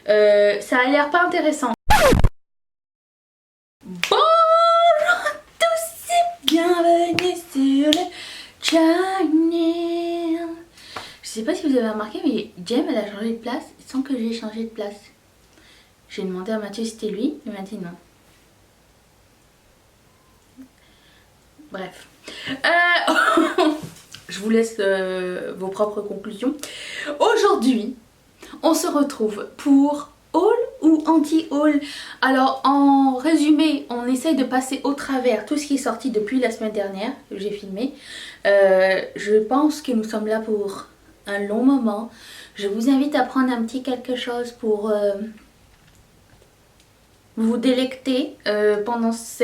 Ça a l'air pas intéressant. Bonjour à tous et bienvenue sur le channel. Je sais pas si vous avez remarqué, mais Jem elle a changé de place sans que j'ai changé de place. J'ai demandé à Mathieu si c'était lui, il m'a dit non. Bref. Je vous laisse vos propres conclusions. Aujourd'hui, on se retrouve pour haul ou anti-haul. Alors en résumé, on essaye de passer au travers tout ce qui est sorti depuis la semaine dernière que j'ai filmé. Je pense que nous sommes là pour un long moment. Je vous invite à prendre un petit quelque chose pour vous délecter pendant ce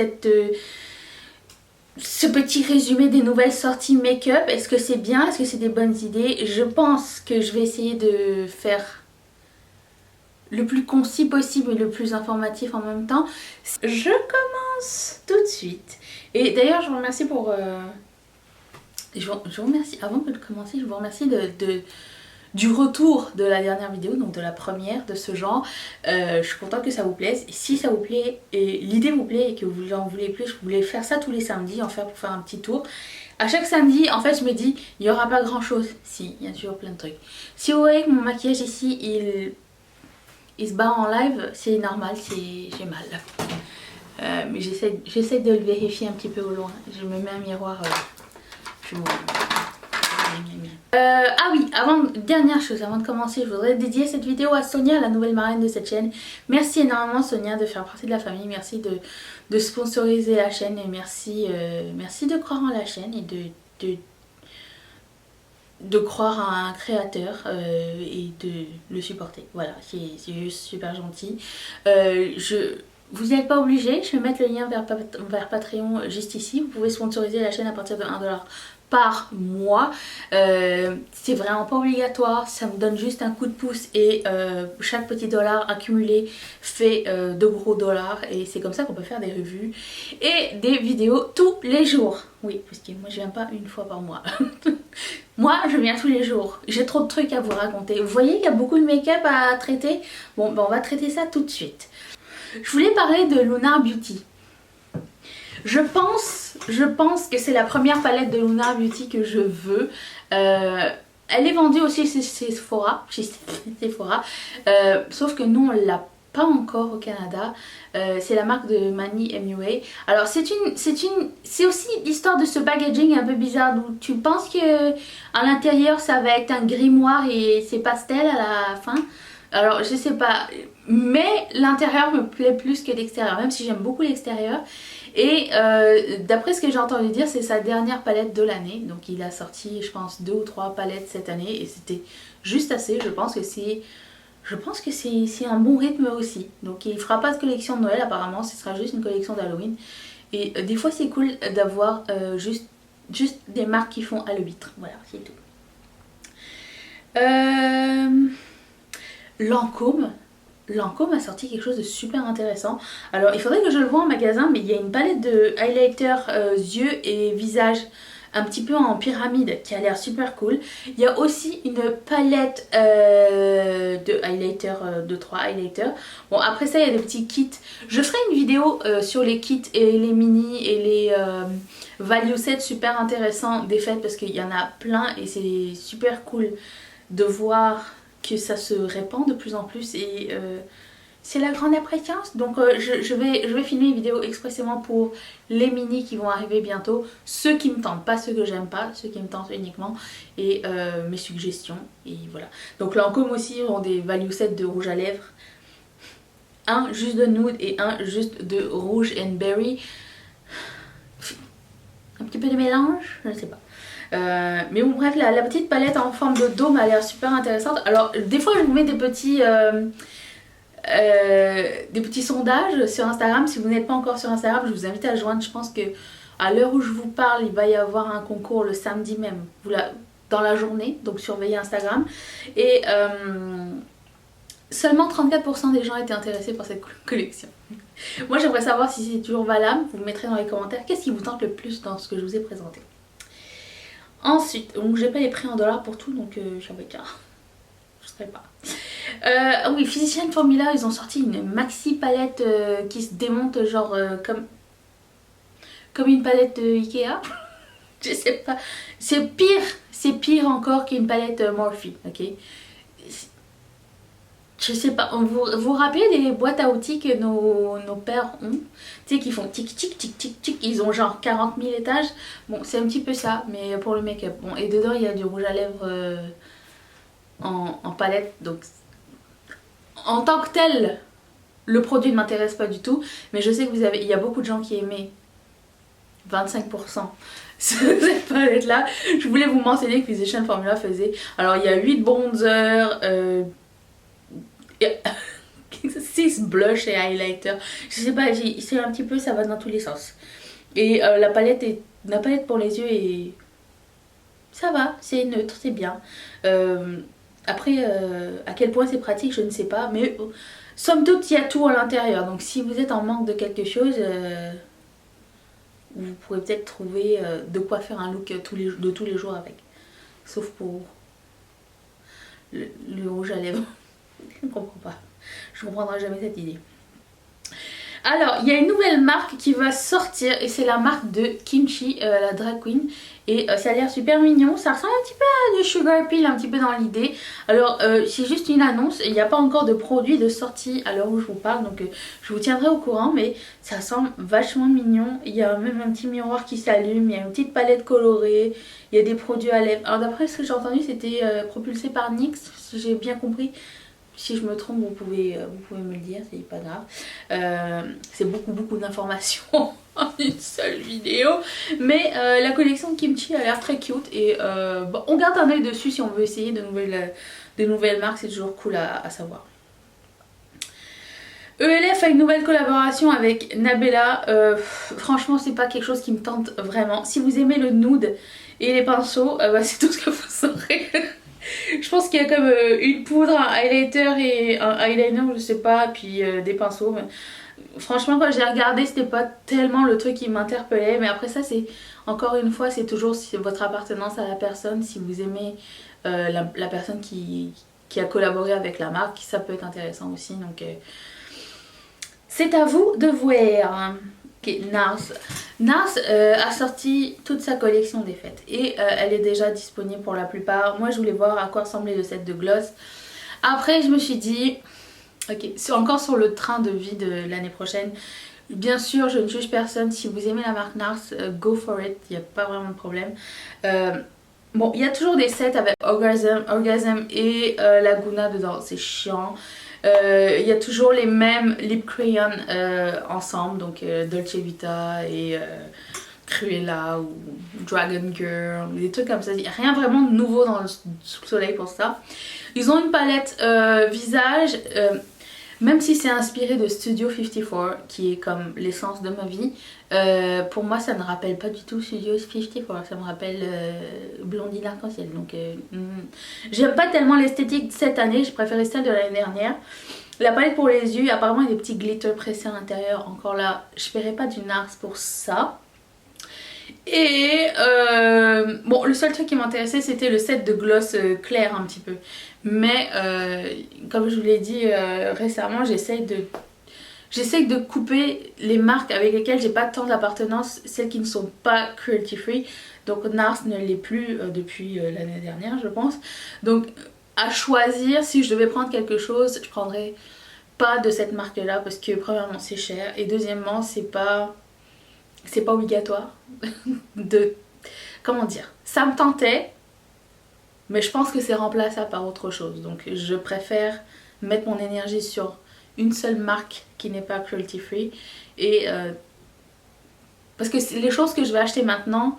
petit résumé des nouvelles sorties make-up. Est-ce que c'est bien? Est-ce que c'est des bonnes idées? Je pense que je vais essayer de faire le plus concis possible et le plus informatif en même temps. Je commence tout de suite. Et d'ailleurs je vous remercie pour... je vous remercie, avant de commencer, je vous remercie du retour de la dernière vidéo, donc de la première de ce genre. Je suis contente que ça vous plaise. Et si ça vous plaît et l'idée vous plaît et que vous en voulez plus, je voulais faire ça tous les samedis, en faire pour faire un petit tour. À chaque samedi, en fait, je me dis, il n'y aura pas grand chose. Si, il y a toujours plein de trucs. Si vous voyez que mon maquillage ici, il se barre en live, c'est normal, j'ai mal. Mais j'essaie de le vérifier un petit peu au loin. Je me mets un miroir. Ah oui, dernière chose, avant de commencer, je voudrais dédier cette vidéo à Sonia, la nouvelle marraine de cette chaîne. Merci énormément Sonia de faire partie de la famille, merci de sponsoriser la chaîne et merci de croire en la chaîne et de croire à un créateur et de le supporter. Voilà, c'est juste super gentil. Vous n'êtes pas obligé, je vais mettre le lien vers Patreon juste ici. Vous pouvez sponsoriser la chaîne à partir de 1$ par mois. C'est vraiment pas obligatoire, ça me donne juste un coup de pouce et chaque petit dollar accumulé fait de gros dollars et c'est comme ça qu'on peut faire des revues et des vidéos tous les jours. Oui, parce que moi je viens pas une fois par mois. Moi je viens tous les jours, j'ai trop de trucs à vous raconter. Vous voyez qu'il y a beaucoup de make-up à traiter. Bon ben on va traiter ça tout de suite. Je voulais parler de Lunar Beauty. Je pense que c'est la première palette de Lunar Beauty que je veux. Elle est vendue aussi chez Sephora. Sauf que nous on l'a pas encore au Canada. C'est la marque de Manny MUA. Alors c'est aussi l'histoire de ce packaging un peu bizarre où tu penses que à l'intérieur ça va être un grimoire et c'est pastel à la fin. Alors je sais pas, mais l'intérieur me plaît plus que l'extérieur, même si j'aime beaucoup l'extérieur. Et d'après ce que j'ai entendu dire, c'est sa dernière palette de l'année. Donc il a sorti je pense 2 ou 3 palettes cette année et c'était juste assez. Je pense que c'est un bon rythme aussi. Donc il fera pas de collection de Noël apparemment, ce sera juste une collection d'Halloween. Et des fois c'est cool d'avoir juste des marques qui font à l'huître. Voilà, c'est tout. Lancôme a sorti quelque chose de super intéressant. Alors il faudrait que je le voie en magasin, mais il y a une palette de highlighter yeux et visage un petit peu en pyramide qui a l'air super cool. Il y a aussi une palette de highlighter, de 3 highlighters. Bon après ça il y a des petits kits. Je ferai une vidéo sur les kits et les mini et les value sets super intéressants des fêtes parce qu'il y en a plein et c'est super cool de voir que ça se répand de plus en plus et c'est la grande appréciance. Donc je vais filmer une vidéo expressément pour les mini qui vont arriver bientôt. Ceux qui me tentent, pas ceux que j'aime pas, ceux qui me tentent uniquement. Et mes suggestions. Et voilà. Donc Lancôme aussi ont des value sets de rouge à lèvres. Un juste de nude et un juste de rouge and berry. Un petit peu de mélange, je ne sais pas. Mais bon bref, la petite palette en forme de dôme a l'air super intéressante. Alors des fois je vous mets des petits sondages sur Instagram. Si vous n'êtes pas encore sur Instagram, je vous invite à joindre. Je pense que à l'heure où je vous parle, il va y avoir un concours le samedi même, dans la journée, donc surveillez Instagram. Et seulement 34% des gens étaient intéressés par cette collection. Moi j'aimerais savoir si c'est toujours valable. Vous me mettrez dans les commentaires qu'est-ce qui vous tente le plus dans ce que je vous ai présenté. Ensuite, donc j'ai pas les prix en dollars pour tout, donc j'en vais dire, je sais pas. Oui, Physician Formula, ils ont sorti une maxi palette qui se démonte genre comme une palette Ikea. Je sais pas. C'est pire encore qu'une palette Morphe, ok? Je sais pas, vous vous rappelez des boîtes à outils que nos pères ont? Tu sais, qui font tic tic tic tic tic, ils ont genre 40 000 étages. Bon, c'est un petit peu ça, mais pour le make-up. Bon, et dedans, il y a du rouge à lèvres en palette, donc en tant que tel, le produit ne m'intéresse pas du tout, mais je sais que il y a beaucoup de gens qui aimaient 25% cette palette là. Je voulais vous mentionner que Physician Formula faisait, alors il y a 8 bronzers, 6 blush et highlighter, je sais pas, c'est un petit peu, ça va dans tous les sens. Et la palette pour les yeux est, ça va, c'est neutre, c'est bien. Après, à quel point c'est pratique, je ne sais pas, mais somme toute, il y a tout à l'intérieur. Donc si vous êtes en manque de quelque chose, vous pourrez peut-être trouver de quoi faire un look de tous les jours avec. Sauf pour le rouge à lèvres. Je ne comprends pas. Je ne comprendrai jamais cette idée. Alors, il y a une nouvelle marque qui va sortir et c'est la marque de Kimchi, la drag queen. Et ça a l'air super mignon, ça ressemble un petit peu à du Sugar Peel, un petit peu dans l'idée. Alors, c'est juste une annonce, il n'y a pas encore de produit de sortie à l'heure où je vous parle, donc je vous tiendrai au courant, mais ça semble vachement mignon. Il y a même un petit miroir qui s'allume, il y a une petite palette colorée, il y a des produits à lèvres. Alors d'après ce que j'ai entendu, c'était propulsé par NYX, si j'ai bien compris. Si je me trompe, vous pouvez me le dire, c'est pas grave. C'est beaucoup d'informations en une seule vidéo. Mais la collection Kimchi a l'air très cute. Et bon, on garde un œil dessus si on veut essayer de nouvelles marques. C'est toujours cool à savoir. ELF a une nouvelle collaboration avec Nabella. Franchement, c'est pas quelque chose qui me tente vraiment. Si vous aimez le nude et les pinceaux, bah, c'est tout ce que vous saurez. Je pense qu'il y a comme une poudre, un highlighter et un eyeliner, je sais pas, puis des pinceaux. Mais franchement, quand j'ai regardé, c'était pas tellement le truc qui m'interpellait. Mais après ça, c'est encore une fois, c'est toujours votre appartenance à la personne. Si vous aimez la personne qui a collaboré avec la marque, ça peut être intéressant aussi. Donc c'est à vous de voir. Ok, NARS. NARS a sorti toute sa collection des fêtes et elle est déjà disponible pour la plupart. Moi je voulais voir à quoi ressemblait le set de gloss. Après je me suis dit, ok, c'est encore sur le train de vie de l'année prochaine. Bien sûr je ne juge personne, si vous aimez la marque NARS, go for it, il n'y a pas vraiment de problème. Bon, il y a toujours des sets avec Orgasm et Laguna dedans, c'est chiant. Il y a toujours les mêmes lip crayons ensemble, donc Dolce Vita et Cruella ou Dragon Girl, des trucs comme ça. Il n'y a rien vraiment de nouveau dans le soleil pour ça. Ils ont une palette visage, même si c'est inspiré de Studio 54, qui est comme l'essence de ma vie. Pour moi ça ne rappelle pas du tout Studio 54, ça me rappelle Blondine Arc-en-Ciel. Donc j'aime pas tellement l'esthétique de cette année, j'ai préféré celle de l'année dernière. La palette pour les yeux, apparemment il y a des petits glitters pressés à l'intérieur. Encore là, je paierai pas du NARS pour ça. Et bon, le seul truc qui m'intéressait c'était le set de gloss clair un petit peu. Mais comme je vous l'ai dit récemment, j'essaye de couper les marques avec lesquelles j'ai pas tant d'appartenance, celles qui ne sont pas cruelty free. Donc NARS ne l'est plus depuis l'année dernière je pense. Donc à choisir, si je devais prendre quelque chose, je prendrais pas de cette marque là parce que premièrement c'est cher et deuxièmement c'est pas obligatoire de, comment dire, ça me tentait mais je pense que c'est remplaçable par autre chose. Donc je préfère mettre mon énergie sur une seule marque qui n'est pas cruelty free et parce que les choses que je vais acheter maintenant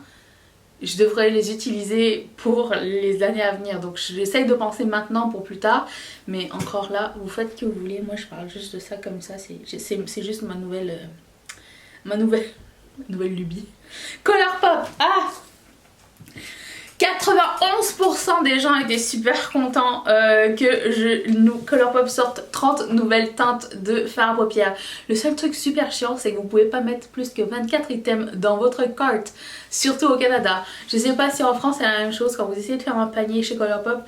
je devrais les utiliser pour les années à venir, donc j'essaye de penser maintenant pour plus tard, mais encore là vous faites ce que vous voulez, moi je parle juste de ça comme ça, c'est juste ma nouvelle lubie. Colourpop, 91% des gens étaient super contents que Colourpop sorte 30 nouvelles teintes de fard à paupières. Le seul truc super chiant c'est que vous pouvez pas mettre plus que 24 items dans votre cart, surtout au Canada. Je sais pas si en France c'est la même chose, quand vous essayez de faire un panier chez Colourpop,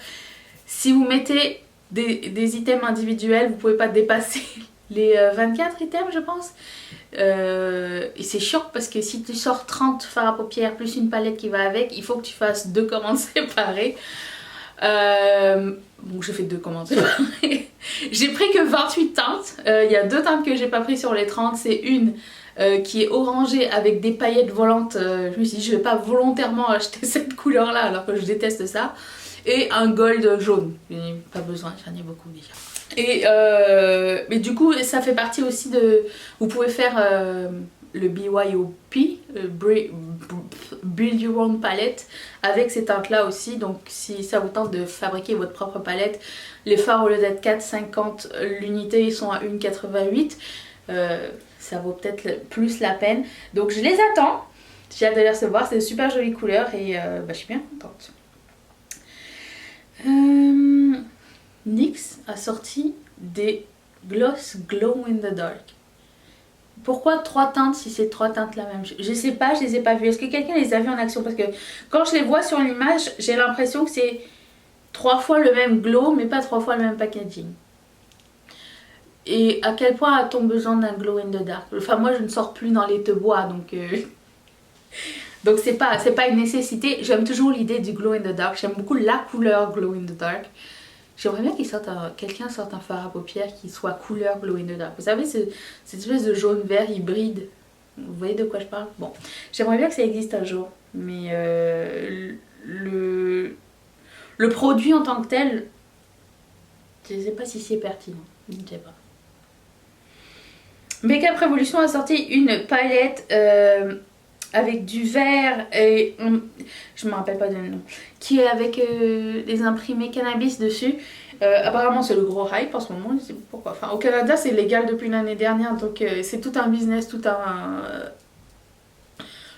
si vous mettez des items individuels, vous pouvez pas dépasser les 24 items je pense. Et c'est chiant parce que si tu sors 30 fards à paupières plus une palette qui va avec, il faut que tu fasses 2 commandes séparées. Bon, j'ai fait 2 commandes séparées. J'ai pris que 28 teintes. Il y a 2 teintes que j'ai pas pris sur les 30. C'est une qui est orangée avec des paillettes volantes. Je me suis dit je vais pas volontairement acheter cette couleur là alors que je déteste ça. Et un gold jaune. Pas besoin, j'en ai beaucoup déjà. Et mais du coup ça fait partie aussi de... Vous pouvez faire le BYOP, Build Your Own Palette, avec ces teintes là aussi. Donc si ça vous tente de fabriquer votre propre palette, les fards au lieu d'être 4,50 l'unité ils sont à 1,88. Ça vaut peut-être plus la peine. Donc je les attends, j'ai hâte de les recevoir, c'est de super jolies couleurs et je suis bien contente. NYX a sorti des gloss glow in the dark. Pourquoi 3 teintes si c'est 3 teintes la même? Je sais pas, je les ai pas vues. Est-ce que quelqu'un les a vues en action? Parce que quand je les vois sur l'image, j'ai l'impression que c'est 3 fois le même glow mais pas 3 fois le même packaging. Et à quel point a-t-on besoin d'un glow in the dark? Enfin moi je ne sors plus dans les te bois donc... Donc c'est pas une nécessité. J'aime toujours l'idée du glow in the dark. J'aime beaucoup la couleur glow in the dark. J'aimerais bien quelqu'un sorte un fard à paupières qui soit couleur glow in the dark. Vous savez, cette espèce de jaune vert hybride. Vous voyez de quoi je parle? Bon, j'aimerais bien que ça existe un jour. Mais le produit en tant que tel, je ne sais pas si c'est pertinent. Je ne sais pas. Makeup Revolution a sorti une palette avec du vert et je me rappelle pas de nom, qui est avec des imprimés cannabis dessus. Apparemment c'est le gros hype en ce moment, je sais pas pourquoi. Enfin, au Canada c'est légal depuis l'année dernière, donc c'est tout un business,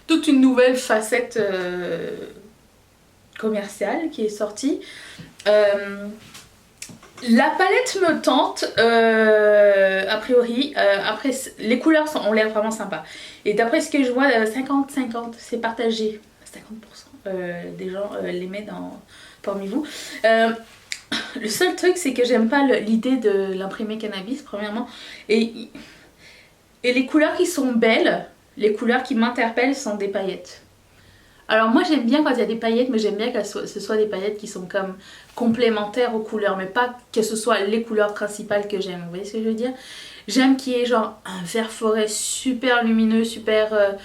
toute une nouvelle facette commerciale qui est sortie. La palette me tente, a priori. Après, les couleurs ont l'air vraiment sympas. Et d'après ce que je vois, 50-50, c'est partagé. 50% des gens l'aimaient parmi vous. Le seul truc, c'est que j'aime pas l'idée de l'imprimer cannabis, premièrement. Et les couleurs qui sont belles, les couleurs qui m'interpellent sont des paillettes. Alors moi j'aime bien quand il y a des paillettes, mais j'aime bien que ce soit des paillettes qui sont comme complémentaires aux couleurs, mais pas que ce soit les couleurs principales que j'aime. Vous voyez ce que je veux dire? J'aime qu'il y ait genre un vert forêt super lumineux, super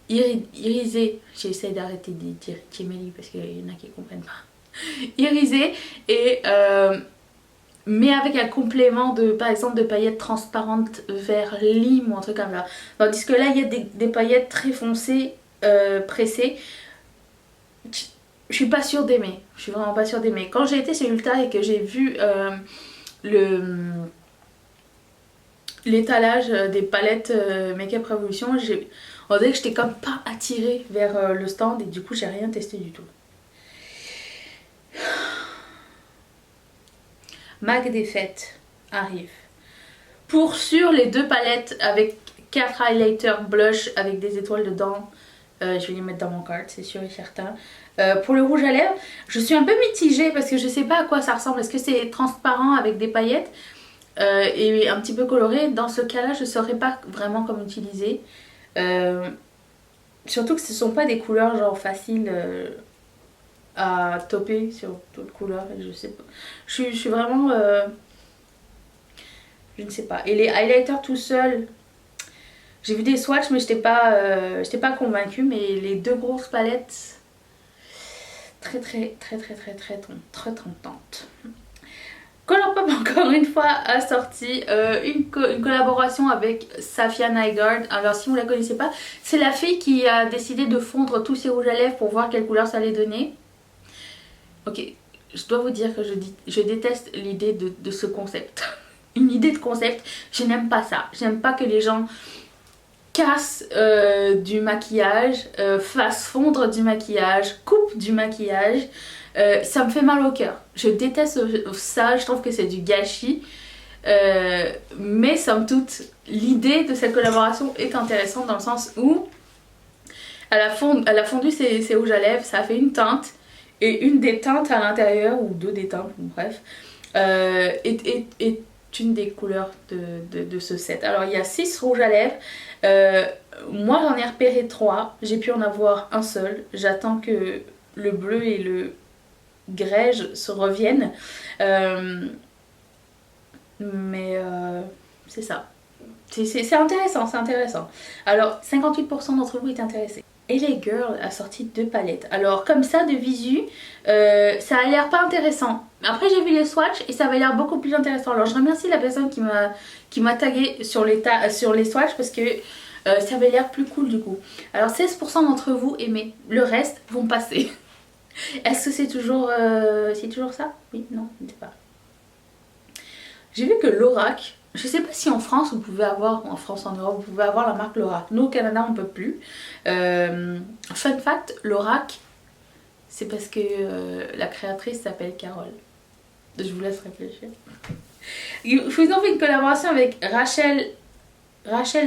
irisé. J'essaie d'arrêter de dire Timélie parce qu'il y en a qui comprennent pas. Irisé et... mais avec un complément de, par exemple, de paillettes transparentes vert lime ou un truc comme ça. Tandis que là, il y a des paillettes très foncées, pressées. Je suis pas sûre d'aimer. Je suis vraiment pas sûre d'aimer. Quand j'ai été chez Ulta et que j'ai vu l'étalage des palettes Makeup Revolution, on dirait que j'étais comme pas attirée vers le stand et du coup, j'ai rien testé du tout. Mag des fêtes arrive. Pour sûr, les 2 palettes avec 4 highlighters blush avec des étoiles dedans, je vais les mettre dans mon cart, c'est sûr et certain. Pour le rouge à lèvres, je suis un peu mitigée parce que je sais pas à quoi ça ressemble. Est-ce que c'est transparent avec des paillettes et un petit peu coloré? Dans ce cas-là, je saurais pas vraiment comment utiliser. Surtout que ce sont pas des couleurs genre faciles à topper sur d'autres couleurs. Je sais pas. Je suis vraiment... je ne sais pas. Et les highlighters tout seuls, j'ai vu des swatchs mais j'étais pas convaincue. Mais les 2 grosses palettes, très tentantes. Colourpop encore une fois a sorti une collaboration avec Safia Nygaard. Alors si vous la connaissez pas, c'est la fille qui a décidé de fondre tous ses rouges à lèvres pour voir quelle couleur ça allait donner. Ok, je dois vous dire que je déteste l'idée de ce concept. Une idée de concept, je n'aime pas ça. J'aime pas que les gens cassent du maquillage, fassent fondre du maquillage, coupent du maquillage. Ça me fait mal au cœur. Je déteste ça, je trouve que c'est du gâchis. Mais somme toute, l'idée de cette collaboration est intéressante dans le sens où elle a fondu ses rouges à lèvres, ça a fait une teinte. et une des teintes à l'intérieur, ou deux des teintes, bref, est une des couleurs de ce set. Alors il y a 6 rouges à lèvres. Moi j'en ai repéré 3, j'ai pu en avoir un seul. J'attends que le bleu et le grège se reviennent. Mais c'est ça. C'est intéressant, c'est intéressant. Alors 58% d'entre vous est intéressés. LA Girl a sorti 2 palettes. Alors comme ça de visu, ça a l'air pas intéressant. Après j'ai vu les swatchs et ça avait l'air beaucoup plus intéressant. Alors je remercie la personne qui m'a tagué sur les swatchs parce que ça avait l'air plus cool du coup. Alors 16% d'entre vous aimez, le reste vont passer. Est-ce que c'est toujours ça? Oui, non, je ne sais pas. J'ai vu que Lorac, je sais pas si en France vous pouvez avoir, en France, en Europe, vous pouvez avoir la marque Lorac. Nous au Canada on peut plus. Fun fact, Lorac, c'est parce que la créatrice s'appelle Carole. Je vous laisse réfléchir. Ils ont fait une collaboration avec Rachel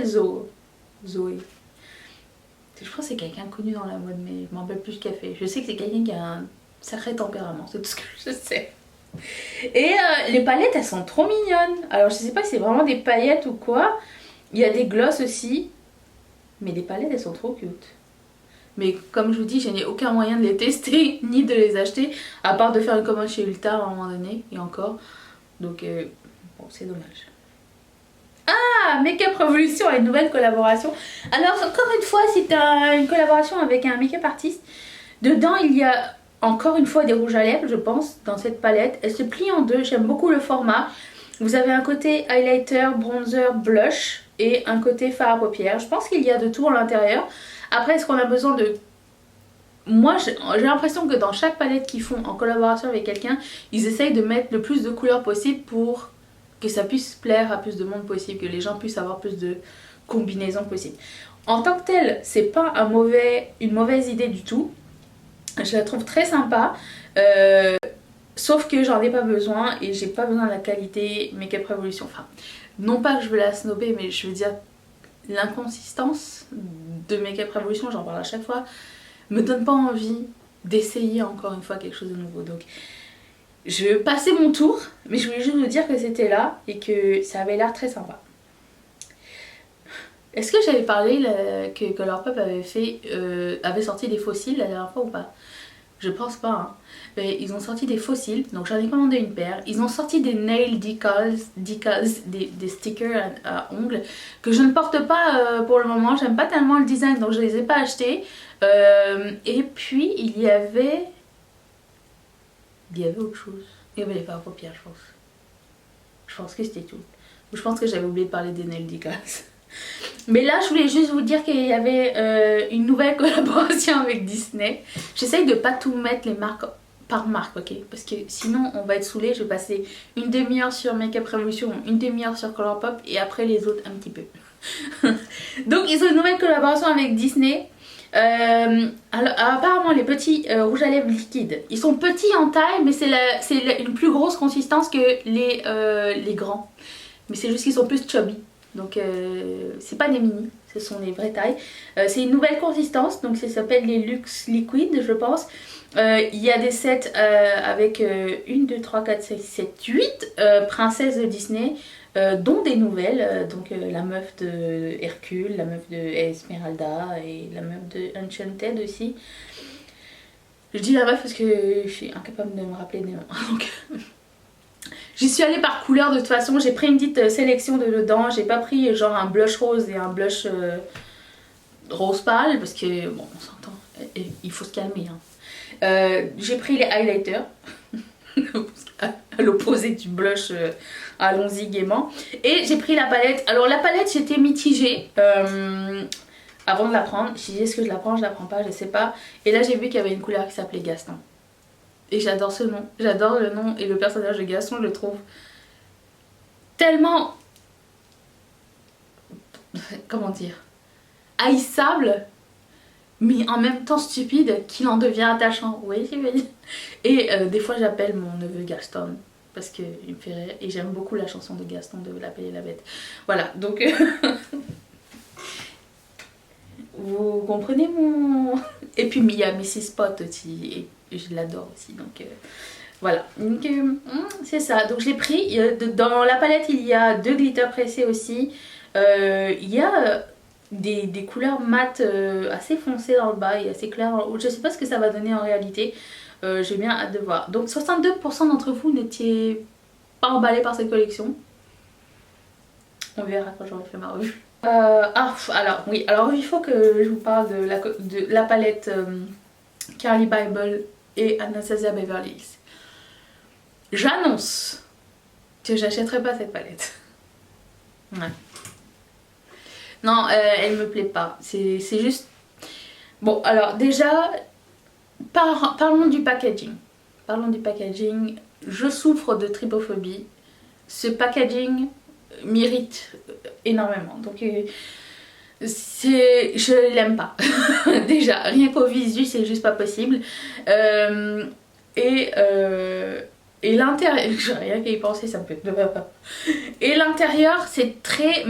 Zoé. Je crois que c'est quelqu'un connu dans la mode, mais je m'en rappelle plus ce qu'elle fait. Je sais que c'est quelqu'un qui a un sacré tempérament, c'est tout ce que je sais. Et les palettes, elles sont trop mignonnes. Alors je sais pas si c'est vraiment des paillettes ou quoi. Il y a des glosses aussi. Mais les palettes, elles sont trop cute. Mais comme je vous dis, je n'ai aucun moyen de les tester, ni de les acheter, à part de faire une commande chez Ulta à un moment donné, et encore. Donc bon, c'est dommage. Ah, Make-up Revolution a une nouvelle collaboration. Alors encore une fois, c'est une collaboration avec un make-up artiste. Dedans, il y a encore une fois des rouges à lèvres, je pense, dans cette palette. Elle se plie en deux, j'aime beaucoup le format. Vous avez un côté highlighter, bronzer, blush et un côté fard à paupières. Je pense qu'il y a de tout à l'intérieur. Après, est-ce qu'on a besoin de... Moi, j'ai l'impression que dans chaque palette qu'ils font en collaboration avec quelqu'un, ils essayent de mettre le plus de couleurs possible pour que ça puisse plaire à plus de monde possible, que les gens puissent avoir plus de combinaisons possibles. En tant que telle, c'est pas une mauvaise idée du tout. Je la trouve très sympa, sauf que j'en ai pas besoin et j'ai pas besoin de la qualité Make-up Revolution. Enfin, non pas que je veux la snobber, mais je veux dire l'inconsistance de Make-up Revolution, j'en parle à chaque fois, me donne pas envie d'essayer encore une fois quelque chose de nouveau. Donc je vais passer mon tour, mais je voulais juste vous dire que c'était là et que ça avait l'air très sympa. Est-ce que j'avais parlé que Colourpop avait sorti des fossiles la dernière fois ou pas? Je pense pas, hein. Mais ils ont sorti des fossiles, donc j'en ai commandé une paire. Ils ont sorti des nail decals, des stickers à ongles que je ne porte pas pour le moment. J'aime pas tellement le design, donc je les ai pas achetés. Et puis il y avait autre chose. Il y avait les fards à paupières, je pense. Je pense que c'était tout. Je pense que j'avais oublié de parler des nail decals. Mais là, je voulais juste vous dire qu'il y avait une nouvelle collaboration avec Disney. J'essaye de pas tout mettre les marques par marque, ok? Parce que sinon, on va être saoulé. Je vais passer une demi-heure sur Make-up Revolution, une demi-heure sur Colourpop et après les autres un petit peu. Donc, ils ont une nouvelle collaboration avec Disney. Alors, apparemment, les petits rouges à lèvres liquides, ils sont petits en taille, mais c'est une plus grosse consistance que les grands. Mais c'est juste qu'ils sont plus chubby. Donc c'est pas des mini, ce sont des vraies tailles. C'est une nouvelle consistance, donc ça s'appelle les Luxe Liquid, je pense. Il y a des sets avec 1, 2, 3, 4, 5, 7, 8 princesses de Disney, dont des nouvelles. Donc la meuf de Hercule, la meuf de Esmeralda et la meuf de Enchanted aussi. Je dis la meuf parce que je suis incapable de me rappeler des noms. Donc... J'y suis allée par couleur de toute façon, j'ai pris une petite sélection de dedans, j'ai pas pris genre un blush rose et un blush rose pâle parce que bon on s'entend, il faut se calmer. Hein. J'ai pris les highlighters, à l'opposé du blush, allons-y gaiement. Et j'ai pris la palette, alors la palette j'étais mitigée avant de la prendre, je disais est-ce que je la prends, je la prends pas, je sais pas. Et là j'ai vu qu'il y avait une couleur qui s'appelait Gaston. Et j'adore ce nom, j'adore le nom et le personnage de Gaston, je le trouve tellement, comment dire, haïssable, mais en même temps stupide qu'il en devient attachant, oui je veux dire. Et des fois j'appelle mon neveu Gaston, parce qu'il me fait rire, et j'aime beaucoup la chanson de Gaston de La Belle et la Bête. Voilà, donc... Vous comprenez mon... Et puis il y a Mrs. Spot aussi. je l'adore aussi. Donc voilà, donc c'est ça. Donc je l'ai pris. Dans la palette, il y a 2 glitters pressés aussi. Il y a des couleurs mat assez foncées dans le bas et assez claires en haut. Je sais pas ce que ça va donner en réalité. J'ai bien hâte de voir. Donc 62% d'entre vous n'étiez pas emballés par cette collection. On verra quand j'aurai fait ma revue. Alors oui, alors il faut que je vous parle de la palette Carli Bybel et Anastasia Beverly Hills. J'annonce que j'achèterai pas cette palette. Ouais. Non, elle me plaît pas. C'est juste... Bon, alors déjà, parlons du packaging. Parlons du packaging. Je souffre de trypophobie. Ce packaging m'irrite énormément. Donc, je l'aime pas. Déjà, rien qu'au visu, c'est juste pas possible. Et l'intérieur, j'ai rien qu'à y penser, ça me fait... Et l'intérieur, c'est très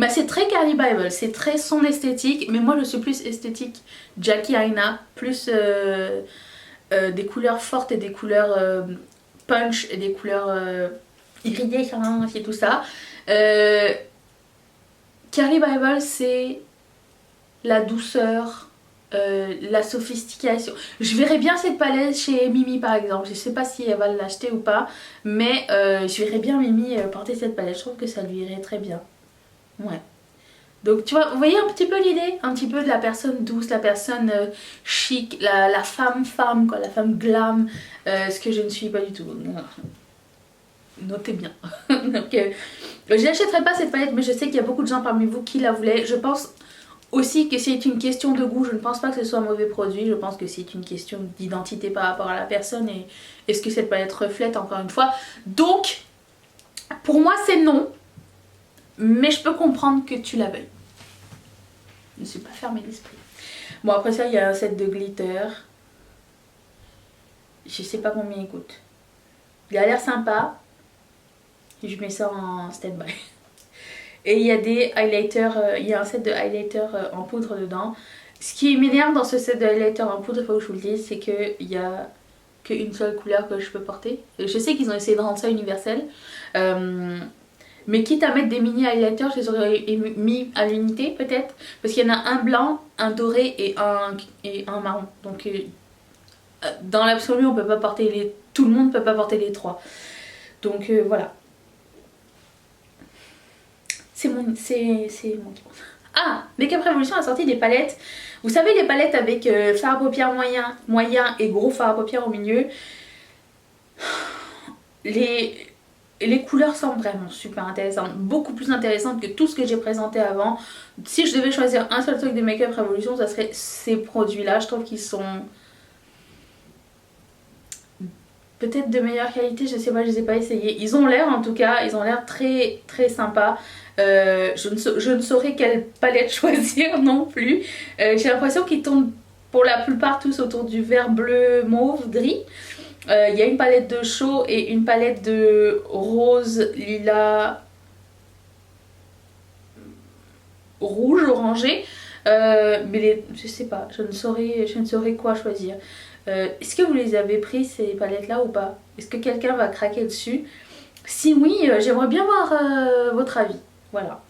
Carli Bybel, c'est très son esthétique, mais moi je suis plus esthétique Jackie Aina, plus des couleurs fortes et des couleurs punch et des couleurs irriguées et tout ça. Carli Bybel, c'est la douceur, la sophistication. Je verrais bien cette palette chez Mimi par exemple. Je sais pas si elle va l'acheter ou pas, mais je verrais bien Mimi porter cette palette. Je trouve que ça lui irait très bien. Ouais. Donc tu vois, vous voyez un petit peu l'idée, un petit peu de la personne douce, la personne chic, la femme quoi, la femme glam, ce que je ne suis pas du tout. Notez bien. Donc je n'achèterai pas cette palette, mais je sais qu'il y a beaucoup de gens parmi vous qui la voulaient. Je pense aussi que c'est une question de goût. Je ne pense pas que ce soit un mauvais produit. Je pense que c'est une question d'identité par rapport à la personne et ce que cette palette reflète encore une fois. Donc pour moi c'est non, mais je peux comprendre que tu la veuilles. Je ne suis pas fermée d'esprit. Bon, après ça il y a un set de glitter. Je sais pas combien il coûte. Il a l'air sympa. Je mets ça en stand-by. Et il y a des highlighters, il y a un set de highlighters en poudre dedans. Ce qui m'énerve dans ce set de highlighters en poudre, il faut que je vous le dise, c'est qu'il n'y a qu'une seule couleur que je peux porter. Et je sais qu'ils ont essayé de rendre ça universel. Mais quitte à mettre des mini highlighters, je les aurais mis à l'unité peut-être. Parce qu'il y en a un blanc, un doré et un marron. Donc dans l'absolu, on peut pas porter tout le monde ne peut pas porter les trois. Donc voilà. C'est mon Ah, Makeup Revolution a sorti des palettes. Vous savez les palettes avec fard à paupières moyen et gros fard à paupières au milieu. Les couleurs sont vraiment super intéressantes. Beaucoup plus intéressantes que tout ce que j'ai présenté avant. Si je devais choisir un seul truc de Makeup Revolution, ça serait ces produits-là. Je trouve qu'ils sont... peut-être de meilleure qualité, je sais pas, je les ai pas essayés. Ils ont l'air en tout cas, ils ont l'air très très sympas. Je ne saurais quelle palette choisir non plus. J'ai l'impression qu'ils tournent pour la plupart tous autour du vert, bleu, mauve, gris. Il y a une palette de chaud et une palette de rose, lilas, rouge, orangé. Mais je sais pas, je ne saurais quoi choisir. Est-ce que vous les avez pris ces palettes là ou pas? Est-ce que quelqu'un va craquer dessus? Si oui, j'aimerais bien voir votre avis. Voilà.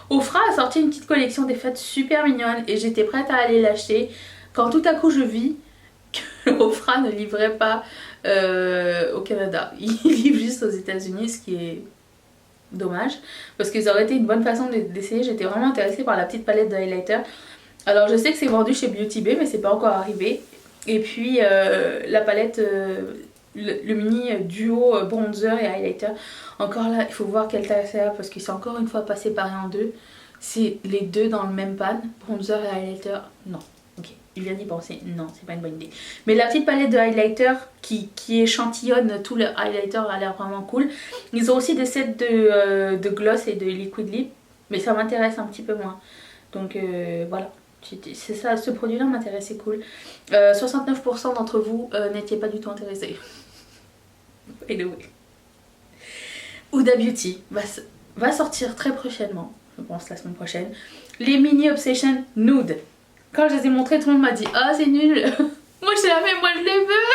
Ofra a sorti une petite collection des fêtes super mignonne et j'étais prête à aller l'acheter quand tout à coup je vis que Ofra ne livrait pas au Canada. Il livre juste aux États-Unis, ce qui est dommage parce que ça aurait été une bonne façon d'essayer. J'étais vraiment intéressée par la petite palette de highlighter. Alors je sais que c'est vendu chez Beauty Bay mais c'est pas encore arrivé. Et puis la palette, le mini duo bronzer et highlighter. Encore là, il faut voir quelle taille c'est parce que c'est encore une fois pas séparé en deux. C'est les deux dans le même pan, bronzer et highlighter. Non, ok, il vient d'y penser. Non, c'est pas une bonne idée. Mais la petite palette de highlighter qui échantillonne tout le highlighter a l'air vraiment cool. Ils ont aussi des sets de gloss et de liquid lip, mais ça m'intéresse un petit peu moins. Donc voilà. C'est ça, ce produit là m'intéresse, c'est cool. 69% d'entre vous n'étiez pas du tout intéressés. By the way. Huda Beauty va sortir très prochainement, je pense la semaine prochaine, les mini Obsession Nude. Quand je les ai montrés, tout le monde m'a dit « Ah, c'est nul !» là, mais moi je les veux.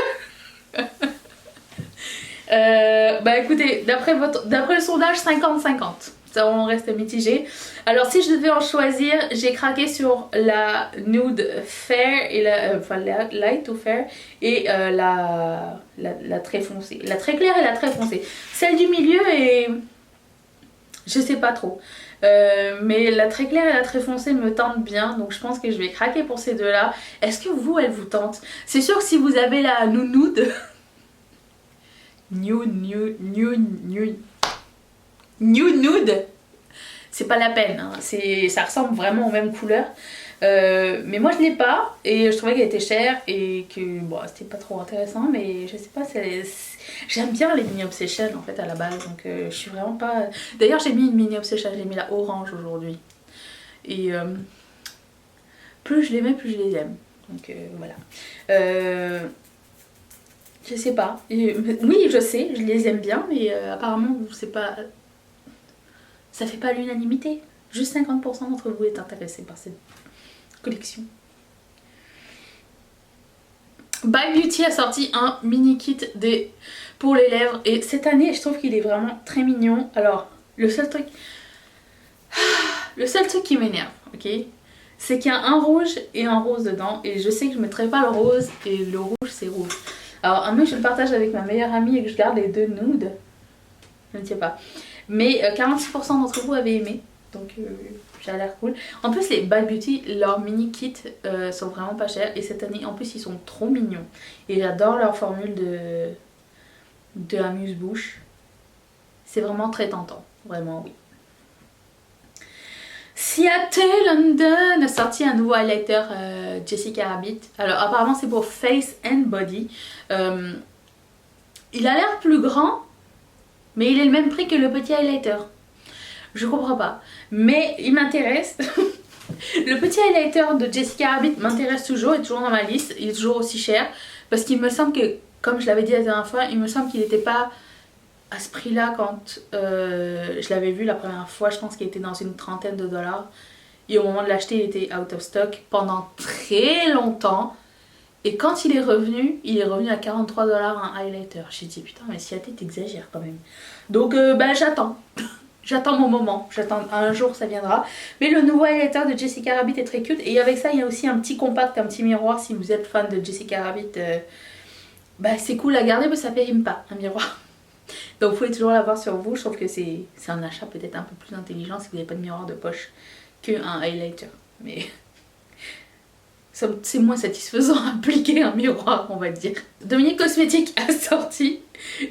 Bah écoutez, d'après le sondage, 50-50. Ça, on reste mitigé. Alors si je devais en choisir, j'ai craqué sur la nude fair et enfin la light ou fair et la très foncée. La très claire et la très foncée. Celle du milieu est... je sais pas trop. Mais la très claire et la très foncée me tentent bien, donc je pense que je vais craquer pour ces deux là. Est-ce que vous, elles vous tentent? C'est sûr que si vous avez la nude nude, c'est pas la peine, hein. Ça ressemble vraiment aux mêmes couleurs. Mais moi je l'ai pas et je trouvais qu'elle était chère et que bon, c'était pas trop intéressant, mais je sais pas, j'aime bien les mini obsession en fait à la base, donc je suis vraiment pas... D'ailleurs j'ai mis une mini obsession, j'ai mis la orange aujourd'hui et plus je les mets plus je les aime, donc voilà. Je sais pas, oui je sais, je les aime bien, mais apparemment c'est pas... ça fait pas l'unanimité. Juste 50% d'entre vous est intéressé par cette collection. By Beauty a sorti un mini kit pour les lèvres et cette année je trouve qu'il est vraiment très mignon. Alors le seul truc qui m'énerve, ok, c'est qu'il y a un rouge et un rose dedans et je sais que je mettrai pas le rose et le rouge c'est rouge. Alors à moins que je le partage avec ma meilleure amie et que je garde les deux nudes, je ne sais pas. Mais 46% d'entre vous avaient aimé, donc ça a l'air cool. En plus les By Beauty, leurs mini kits sont vraiment pas chers et cette année en plus ils sont trop mignons. Et j'adore leur formule de amuse-bouche. C'est vraiment très tentant, vraiment oui. Seattle London a sorti un nouveau highlighter Jessica Rabbit. Alors apparemment c'est pour Face and Body. Il a l'air plus grand, mais il est le même prix que le petit highlighter. Je comprends pas. Mais il m'intéresse. Le petit highlighter de Jessica Rabbit m'intéresse toujours, il est toujours dans ma liste. Il est toujours aussi cher. Parce qu'il me semble que, comme je l'avais dit la dernière fois, il me semble qu'il n'était pas à ce prix là quand je l'avais vu la première fois. Je pense qu'il était dans une trentaine de dollars. Et au moment de l'acheter, il était out of stock pendant très longtemps. Et quand il est revenu à 43 dollars un highlighter. J'ai dit putain mais Seattle t'exagères quand même. Donc bah j'attends. J'attends mon moment, j'attends un jour ça viendra. Mais le nouveau highlighter de Jessica Rabbit est très cute. Et avec ça il y a aussi un petit compact, un petit miroir. Si vous êtes fan de Jessica Rabbit, bah c'est cool à garder mais ça périme pas un miroir. Donc vous pouvez toujours l'avoir sur vous. Je trouve que c'est un achat peut-être un peu plus intelligent si vous n'avez pas de miroir de poche qu'un highlighter. Mais c'est moins satisfaisant à appliquer un miroir, on va dire. Dominique Cosmetics a sorti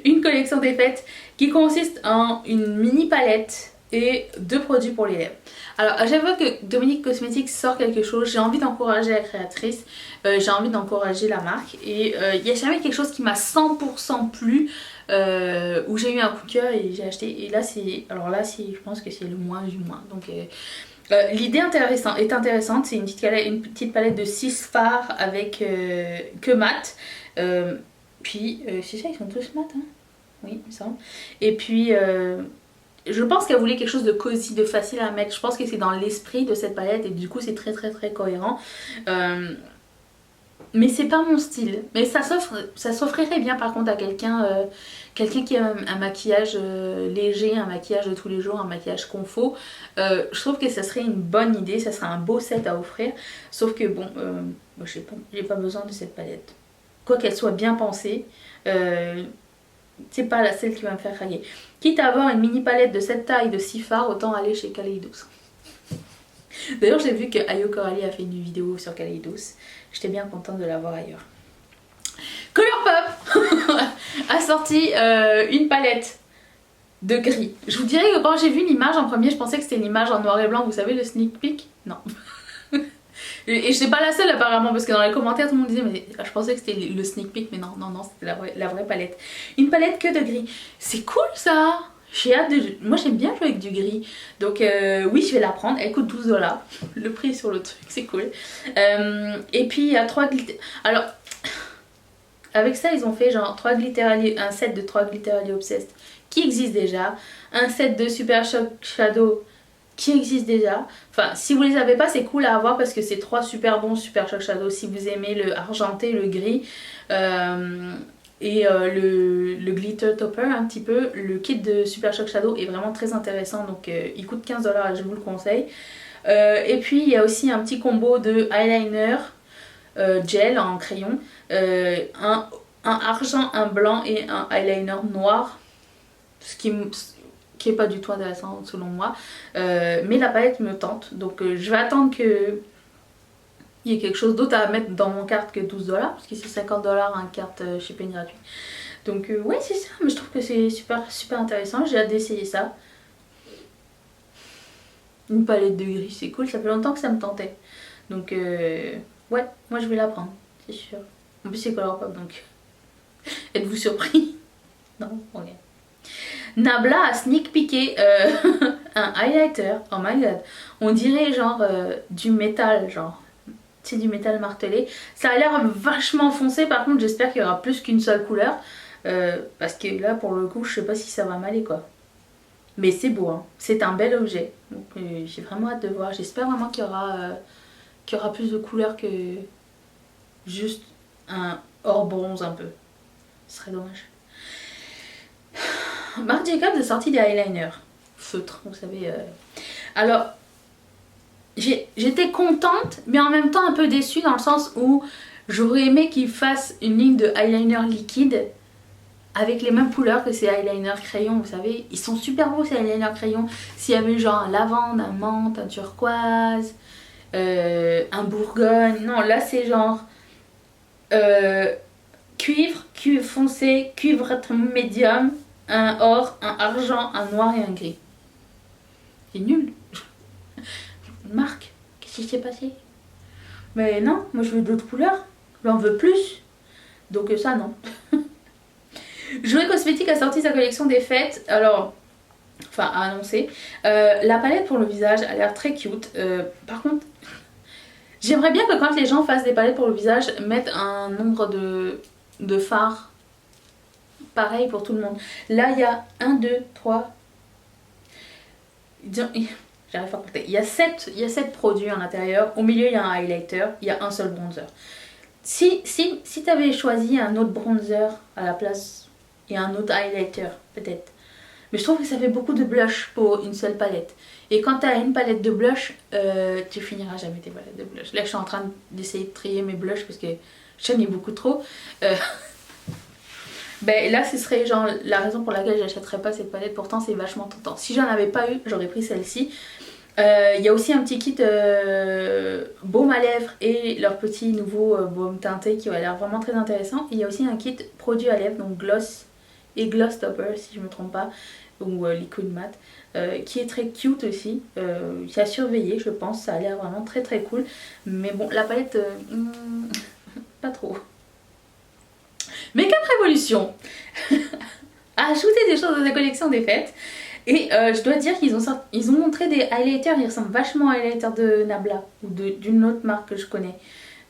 une collection des fêtes qui consiste en une mini palette et 2 produits pour les lèvres. Alors à chaque fois que Dominique Cosmetics sort quelque chose, j'ai envie d'encourager la créatrice, j'ai envie d'encourager la marque et il n'y a jamais quelque chose qui m'a 100% plu, où j'ai eu un coup de cœur et j'ai acheté. Et là c'est, je pense que c'est le moins du moins. Donc l'idée est intéressante, c'est une petite palette de 6 fards avec que mat. Puis c'est ça, ils sont tous mat, hein. Oui, il me semble. Et puis je pense qu'elle voulait quelque chose de cosy, de facile à mettre. Je pense que c'est dans l'esprit de cette palette et du coup c'est très cohérent. Mais c'est pas mon style. Mais ça s'offrirait bien par contre à quelqu'un qui a un maquillage léger, un maquillage de tous les jours, un maquillage confo. Je trouve que ça serait une bonne idée, ça serait un beau set à offrir. Sauf que bon, j'ai pas besoin de cette palette. Quoi qu'elle soit bien pensée, c'est pas celle qui va me faire craquer. Quitte à avoir une mini palette de cette taille de 6 fards, autant aller chez Kaleidos. D'ailleurs j'ai vu que Ayo Coralie a fait une vidéo sur Kaleidos. J'étais bien contente de la voir ailleurs. Colourpop a sorti une palette de gris. Je vous dirais que quand j'ai vu l'image en premier, je pensais que c'était l'image en noir et blanc. Vous savez le sneak peek? Non. Et je suis pas la seule apparemment, parce que dans les commentaires tout le monde disait mais je pensais que c'était le sneak peek, mais non c'était la vraie palette. Une palette que de gris. C'est cool ça. J'ai hâte de... Moi j'aime bien jouer avec du gris. Donc oui je vais la prendre. Elle coûte 12 $. Le prix sur le truc c'est cool. Et puis il y a 3 glitter. Alors avec ça ils ont fait genre 3 glitter alliés, un set de 3 glitter alliés Obsessed qui existe déjà. Un set de Super Shock Shadow qui existent déjà. Enfin, si vous les avez pas, c'est cool à avoir parce que c'est 3 super bons Super Shock Shadow. Si vous aimez le argenté, le gris et le glitter topper un petit peu, le kit de Super Shock Shadow est vraiment très intéressant. Donc il coûte 15$ et je vous le conseille. Et puis il y a aussi un petit combo de eyeliner gel en crayon, un argent, un blanc et un eyeliner noir, ce qui est pas du tout intéressant selon moi, mais la palette me tente, donc je vais attendre que il y ait quelque chose d'autre à mettre dans mon carte que 12$, parce que c'est 50$ un carte shipping gratuit. Donc ouais, c'est ça, mais je trouve que c'est super intéressant, j'ai hâte d'essayer ça. Une palette de gris, c'est cool, ça fait longtemps que ça me tentait. Donc ouais, moi je vais la prendre, c'est sûr. En plus c'est Colourpop, donc êtes-vous surpris? Non, ok. Nabla a sneak peeké un highlighter, oh my god, on dirait genre du métal, genre, c'est du métal martelé. Ça a l'air vachement foncé, par contre j'espère qu'il y aura plus qu'une seule couleur, parce que là pour le coup je sais pas si ça va m'aller quoi. Mais c'est beau, hein. C'est un bel objet, donc j'ai vraiment hâte de voir, j'espère vraiment qu'il y aura plus de couleurs que juste un or bronze un peu, ce serait dommage. Marc Jacobs a sorti des eyeliners feutres, vous savez. Alors, j'étais contente, mais en même temps un peu déçue dans le sens où j'aurais aimé qu'ils fassent une ligne de eyeliner liquide avec les mêmes couleurs que ces eyeliners crayons, vous savez. Ils sont super beaux ces eyeliners crayons. S'il y avait genre un lavande, un menthe, un turquoise, un bourgogne. Non, là c'est genre cuivre foncé, cuivre médium, un or, un argent, un noir et un gris. C'est nul. Marc, qu'est-ce qui s'est passé? Mais non, moi je veux d'autres couleurs. J'en veux plus. Donc ça non. Jouet Cosmétique a sorti sa collection des fêtes. Alors, enfin a annoncé. La palette pour le visage a l'air très cute. Par contre, j'aimerais bien que quand les gens fassent des palettes pour le visage, mettent un nombre de fards pareil pour tout le monde. Là, il y a 1, 2, 3. J'arrive pas à compter. Il y a 7 produits à l'intérieur. Au milieu, il y a un highlighter. Il y a un seul bronzer. Si tu avais choisi un autre bronzer à la place et un autre highlighter, peut-être. Mais je trouve que ça fait beaucoup de blush pour une seule palette. Et quand tu as une palette de blush, tu finiras jamais tes palettes de blush. Là, je suis en train d'essayer de trier mes blushs parce que j'en ai beaucoup trop. Ben là ce serait genre la raison pour laquelle j'achèterais pas cette palette, pourtant c'est vachement tentant. Si j'en avais pas eu, j'aurais pris celle-ci. Il y a aussi un petit kit baume à lèvres et leur petit nouveau baume teinté qui a l'air vraiment très intéressant. Et il y a aussi un kit produit à lèvres, donc gloss et gloss topper si je me trompe pas, ou liquid matte, qui est très cute aussi. C'est à surveiller je pense, ça a l'air vraiment très très cool. Mais bon la palette, pas trop. Make-up Révolution a ajouté des choses dans sa collection des fêtes. Et je dois dire qu'ils ont montré des highlighters, ils ressemblent vachement aux highlighters de Nabla ou d'une autre marque que je connais.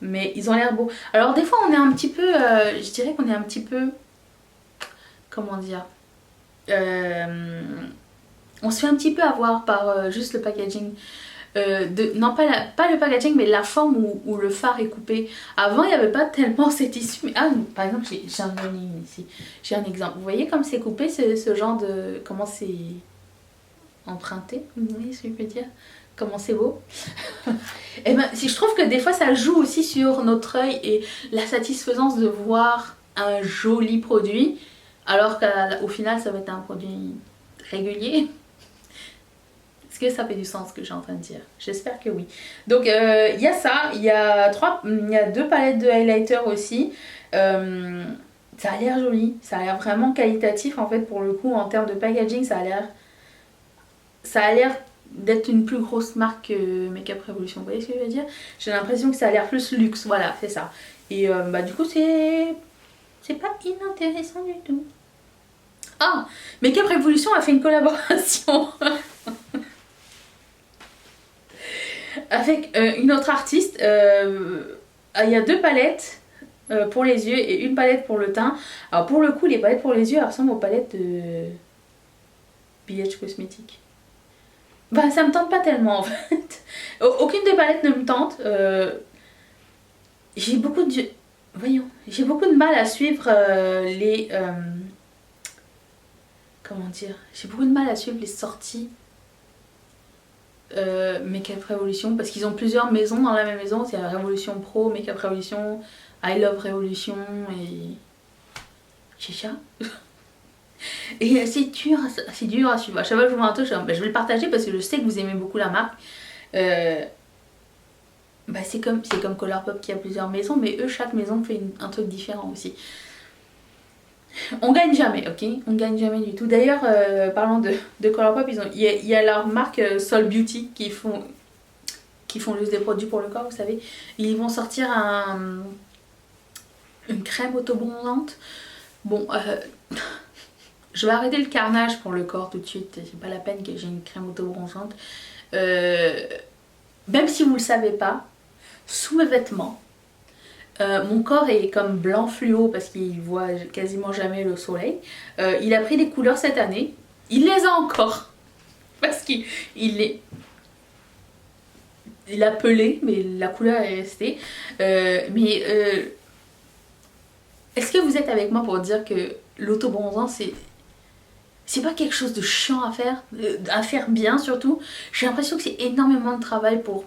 Mais ils ont l'air beaux. Alors des fois on est un petit peu, je dirais qu'on est un petit peu, comment dire, on se fait un petit peu avoir par juste le packaging. Non pas le packaging mais la forme où le fard est coupé. Avant il n'y avait pas tellement ces tissus mais, par exemple j'ai un ici, j'ai un exemple, vous voyez comme c'est coupé, ce genre de, comment c'est emprunté, vous voyez ce que je veux dire, comment c'est beau. Et ben si je trouve que des fois ça joue aussi sur notre œil et la satisfaisance de voir un joli produit alors qu'au final ça va être un produit régulier. Est-ce que ça fait du sens ce que j'ai en train de dire? J'espère que oui. Donc il y a ça, il y a 2 palettes de highlighter aussi. Ça a l'air joli, ça a l'air vraiment qualitatif en fait pour le coup en termes de packaging. Ça a l'air d'être une plus grosse marque que Make-up Revolution. Vous voyez ce que je veux dire? J'ai l'impression que ça a l'air plus luxe, voilà, c'est ça. Et bah du coup c'est pas inintéressant du tout. Ah, Make-up Revolution a fait une collaboration avec une autre artiste. Il y a 2 palettes pour les yeux et une palette pour le teint. Alors pour le coup les palettes pour les yeux elles ressemblent aux palettes de BH Cosmétiques. Bah ça me tente pas tellement en fait. Aucune des palettes ne me tente. J'ai beaucoup de... Voyons. J'ai beaucoup de mal à suivre les... comment dire? J'ai beaucoup de mal à suivre les sorties Make-up Revolution parce qu'ils ont plusieurs maisons dans la même maison. Il y a Révolution Pro, Make-up Revolution, I Love Revolution et... Chicha. Et c'est dur à suivre. À chaque fois que je vois un truc, je vais le partager parce que je sais que vous aimez beaucoup la marque. Bah c'est comme Colourpop qui a plusieurs maisons, mais eux, chaque maison fait un truc différent aussi. On gagne jamais, ok? On gagne jamais du tout. D'ailleurs, parlant de Colourpop, il y a leur marque Soul Beauty qui font juste des produits pour le corps, vous savez. Ils vont sortir une crème autobronzante. Bon, je vais arrêter le carnage pour le corps tout de suite. C'est pas la peine que j'ai une crème autobronzante. Même si vous le savez pas, sous mes vêtements, mon corps est comme blanc fluo parce qu'il voit quasiment jamais le soleil. Il a pris des couleurs cette année. Il les a encore. Parce qu'il a pelé, mais la couleur est restée. Est-ce que vous êtes avec moi pour dire que l'autobronzant c'est pas quelque chose de chiant à faire bien surtout. J'ai l'impression que c'est énormément de travail pour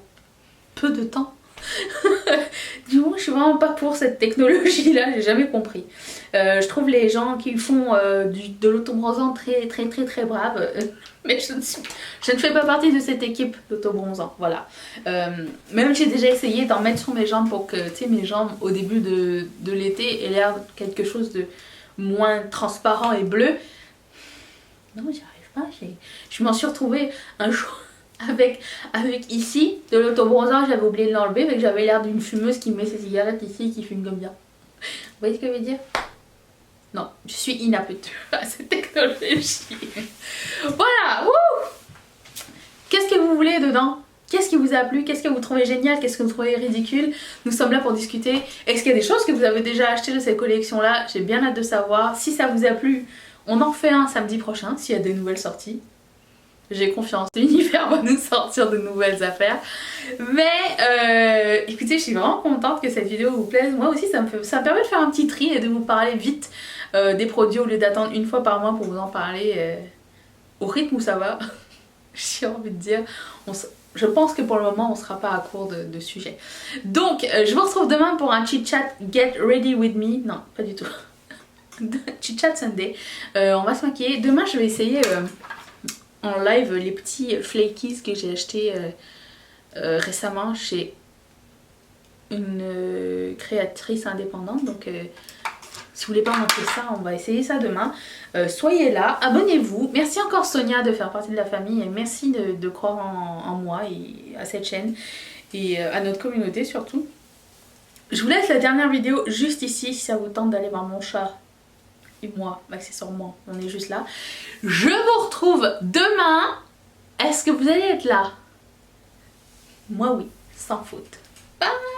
peu de temps. Du coup, je suis vraiment pas pour cette technologie là, j'ai jamais compris. Je trouve les gens qui font de l'autobronzant très très très très braves. Mais je ne fais pas partie de cette équipe d'autobronzant, voilà. Même j'ai déjà essayé d'en mettre sur mes jambes pour que mes jambes au début de l'été aient l'air quelque chose de moins transparent et bleu. Non, j'y arrive pas. Je m'en suis retrouvée un jour avec ici de l'autobronzant, j'avais oublié de l'enlever, mais j'avais l'air d'une fumeuse qui met ses cigarettes ici et qui fume comme ça. Vous voyez ce que je veux dire? Non, je suis inapte à cette technologie. Voilà, wouh! Qu'est-ce que vous voulez dedans? Qu'est-ce qui vous a plu? Qu'est-ce que vous trouvez génial? Qu'est-ce que vous trouvez ridicule? Nous sommes là pour discuter. Est-ce qu'il y a des choses que vous avez déjà achetées de cette collection-là? J'ai bien hâte de savoir. Si ça vous a plu, on en refait un samedi prochain, s'il y a des nouvelles sorties. J'ai confiance, l'univers va nous sortir de nouvelles affaires. Mais écoutez, je suis vraiment contente que cette vidéo vous plaise. Moi aussi, ça me permet de faire un petit tri et de vous parler vite des produits au lieu d'attendre une fois par mois pour vous en parler au rythme où ça va. J'ai envie de dire, je pense que pour le moment, on sera pas à court de sujets. Donc, je vous retrouve demain pour un chit-chat Get Ready With Me. Non, pas du tout. Chit-chat Sunday. On va se maquiller. Demain, je vais essayer... en live les petits flakies que j'ai achetés récemment chez une créatrice indépendante. Donc si vous voulez pas manquer ça, on va essayer ça demain. Soyez là, abonnez-vous. Merci encore Sonia de faire partie de la famille et merci de croire en moi et à cette chaîne et à notre communauté surtout. Je vous laisse la dernière vidéo juste ici si ça vous tente d'aller voir mon chat. Et moi, accessoirement, on est juste là. Je vous retrouve demain. Est-ce que vous allez être là? Moi oui, sans faute. Bye!